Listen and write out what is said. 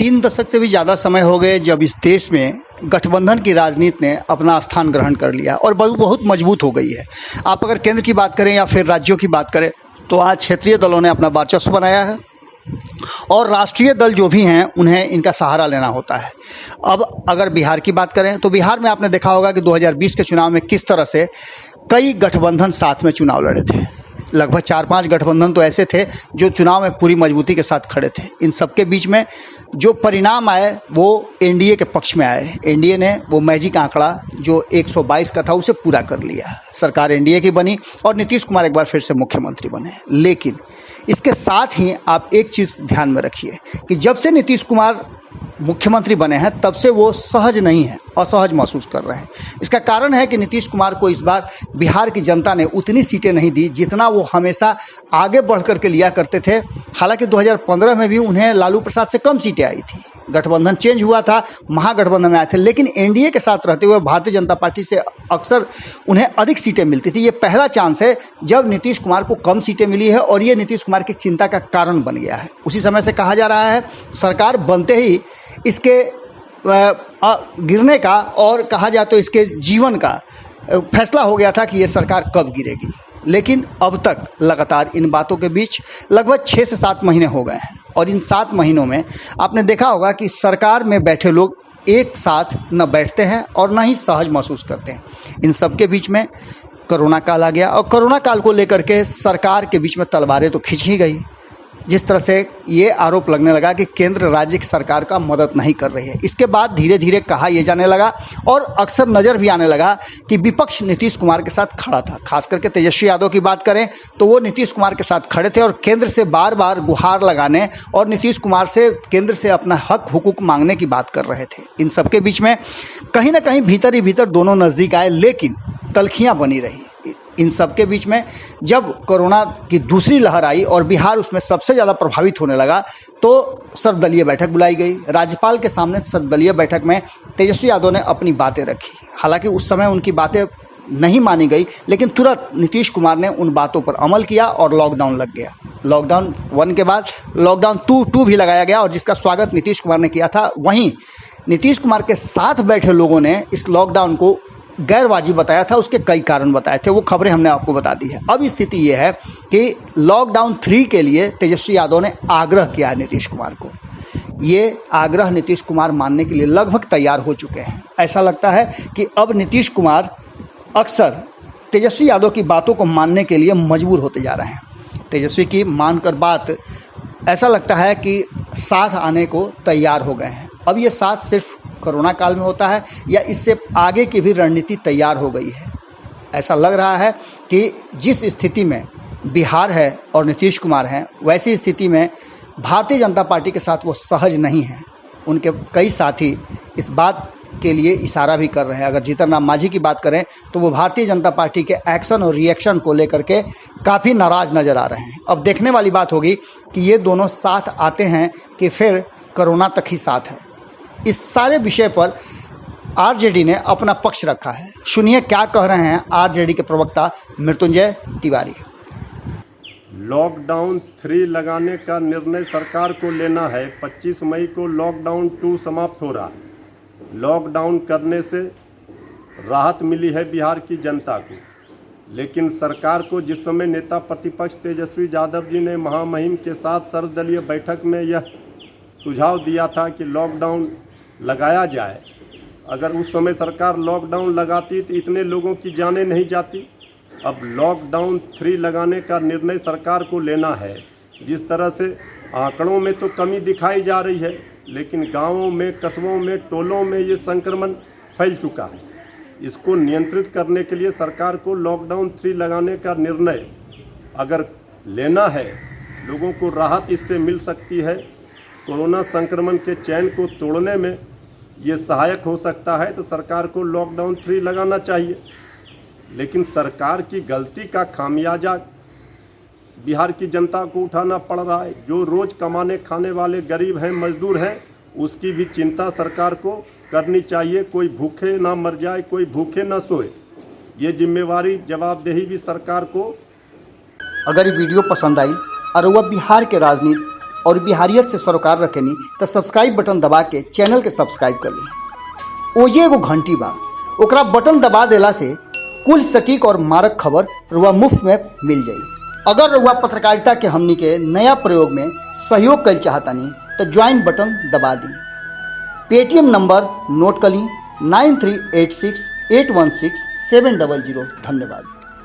3 दशक से भी ज़्यादा समय हो गए जब इस देश में गठबंधन की राजनीति ने अपना स्थान ग्रहण कर लिया और बहुत मजबूत हो गई है। आप अगर केंद्र की बात करें या फिर राज्यों की बात करें तो आज क्षेत्रीय दलों ने अपना वर्चस्व बनाया है और राष्ट्रीय दल जो भी हैं उन्हें इनका सहारा लेना होता है। अब अगर बिहार की बात करें तो बिहार में आपने देखा होगा कि 2020 के चुनाव में किस तरह से कई गठबंधन साथ में चुनाव लड़े थे। लगभग 4-5 गठबंधन तो ऐसे थे जो चुनाव में पूरी मजबूती के साथ खड़े थे। इन सबके बीच में जो परिणाम आए वो एनडीए के पक्ष में आए। एनडीए ने वो मैजिक आंकड़ा जो 122 का था उसे पूरा कर लिया। सरकार एनडीए की बनी और नीतीश कुमार एक बार फिर से मुख्यमंत्री बने। लेकिन इसके साथ ही आप एक चीज़ ध्यान में रखिए कि जब से नीतीश कुमार मुख्यमंत्री बने हैं तब से वो सहज नहीं है, असहज महसूस कर रहे हैं। इसका कारण है कि नीतीश कुमार को इस बार बिहार की जनता ने उतनी सीटें नहीं दी जितना वो हमेशा आगे बढ़ कर के लिया करते थे। हालांकि 2015 में भी उन्हें लालू प्रसाद से कम सीटें आई थी। गठबंधन चेंज हुआ था, महागठबंधन में आए थे, लेकिन एनडीए के साथ रहते हुए भारतीय जनता पार्टी से अक्सर उन्हें अधिक सीटें मिलती थी। ये पहला चांस है जब नीतीश कुमार को कम सीटें मिली है और ये नीतीश कुमार की चिंता का कारण बन गया है। उसी समय से कहा जा रहा है सरकार बनते ही इसके गिरने का और कहा जाए तो इसके जीवन का फैसला हो गया था कि ये सरकार कब गिरेगी। लेकिन अब तक लगातार इन बातों के बीच लगभग 6 से 7 महीने हो गए हैं और इन 7 महीनों में आपने देखा होगा कि सरकार में बैठे लोग एक साथ न बैठते हैं और न ही सहज महसूस करते हैं। इन सब के बीच में कोरोना काल आ गया और कोरोना काल को लेकर के सरकार के बीच में तलवारें तो खींच ही गई। जिस तरह से ये आरोप लगने लगा कि केंद्र राज्य की सरकार का मदद नहीं कर रही है। इसके बाद धीरे धीरे कहा यह जाने लगा और अक्सर नज़र भी आने लगा कि विपक्ष नीतीश कुमार के साथ खड़ा था। खास करके तेजस्वी यादव की बात करें तो वो नीतीश कुमार के साथ खड़े थे और केंद्र से बार बार गुहार लगाने और नीतीश कुमार से केंद्र से अपना हक हुकूक मांगने की बात कर रहे थे। इन सब के बीच में कहीं ना कहीं भीतर ही भीतर दोनों नज़दीक आए, लेकिन तलखियाँ बनी रही। इन सब के बीच में जब कोरोना की दूसरी लहर आई और बिहार उसमें सबसे ज़्यादा प्रभावित होने लगा तो सर्वदलीय बैठक बुलाई गई। राज्यपाल के सामने सर्वदलीय बैठक में तेजस्वी यादव ने अपनी बातें रखी। हालांकि उस समय उनकी बातें नहीं मानी गई, लेकिन तुरंत नीतीश कुमार ने उन बातों पर अमल किया और लॉकडाउन लग गया। लॉकडाउन 1 के बाद लॉकडाउन 2 भी लगाया गया और जिसका स्वागत नीतीश कुमार ने किया था। वहीं नीतीश कुमार के साथ बैठे लोगों ने इस लॉकडाउन को गैर वाजिब बताया था। उसके कई कारण बताए थे, वो खबरें हमने आपको बता दी है। अब स्थिति ये है कि लॉकडाउन 3 के लिए तेजस्वी यादव ने आग्रह किया है नीतीश कुमार को। ये आग्रह नीतीश कुमार मानने के लिए लगभग तैयार हो चुके हैं। ऐसा लगता है कि अब नीतीश कुमार अक्सर तेजस्वी यादव की बातों को मानने के लिए मजबूर होते जा रहे हैं। तेजस्वी की मानकर बात ऐसा लगता है कि साथ आने को तैयार हो गए हैं। अब ये साथ सिर्फ कोरोना काल में होता है या इससे आगे की भी रणनीति तैयार हो गई है। ऐसा लग रहा है कि जिस स्थिति में बिहार है और नीतीश कुमार हैं, वैसी स्थिति में भारतीय जनता पार्टी के साथ वो सहज नहीं हैं। उनके कई साथी इस बात के लिए इशारा भी कर रहे हैं। अगर जीतन राम मांझी की बात करें तो वो भारतीय जनता पार्टी के एक्शन और रिएक्शन को लेकर के काफ़ी नाराज़ नज़र आ रहे हैं। अब देखने वाली बात होगी कि ये दोनों साथ आते हैं कि फिर कोरोना तक ही साथ है। इस सारे विषय पर आरजेडी ने अपना पक्ष रखा है। सुनिए क्या कह रहे हैं आरजेडी के प्रवक्ता मृत्युंजय तिवारी। लॉकडाउन 3 लगाने का निर्णय सरकार को लेना है। 25 मई को लॉकडाउन 2 समाप्त हो रहा है। लॉकडाउन करने से राहत मिली है बिहार की जनता को, लेकिन सरकार को जिस समय नेता प्रतिपक्ष तेजस्वी यादव जी ने महामहिम के साथ सर्वदलीय बैठक में यह सुझाव दिया था कि लॉकडाउन लगाया जाए, अगर उस समय सरकार लॉकडाउन लगाती तो इतने लोगों की जानें नहीं जाती। अब लॉकडाउन 3 लगाने का निर्णय सरकार को लेना है। जिस तरह से आंकड़ों में तो कमी दिखाई जा रही है, लेकिन गांवों में, कस्बों में, टोलों में ये संक्रमण फैल चुका है। इसको नियंत्रित करने के लिए सरकार को लॉकडाउन 3 लगाने का निर्णय अगर लेना है, लोगों को राहत इससे मिल सकती है। कोरोना संक्रमण के चैन को तोड़ने में ये सहायक हो सकता है, तो सरकार को लॉकडाउन 3 लगाना चाहिए। लेकिन सरकार की गलती का खामियाजा बिहार की जनता को उठाना पड़ रहा है। जो रोज़ कमाने खाने वाले गरीब हैं, मजदूर हैं, उसकी भी चिंता सरकार को करनी चाहिए। कोई भूखे ना मर जाए, कोई भूखे ना सोए। ये जिम्मेवारी, जवाबदेही भी सरकार को। अगर ये वीडियो पसंद आई और वह बिहार के राजनीति और बिहारियत से सरोकार रखेनी तो सब्सक्राइब बटन दबा के चैनल के सब्सक्राइब कर ली। ओजे एगो घंटी बा, ओकरा बटन दबा देला से कुल सटीक और मारक खबर रुआ मुफ्त में मिल जाई। अगर रुआ पत्रकारिता के हमनी के नया प्रयोग में सहयोग कर चाहतानी तो ज्वाइन बटन दबा दी। पेटीएम नंबर नोट कर ली 9386816700। धन्यवाद।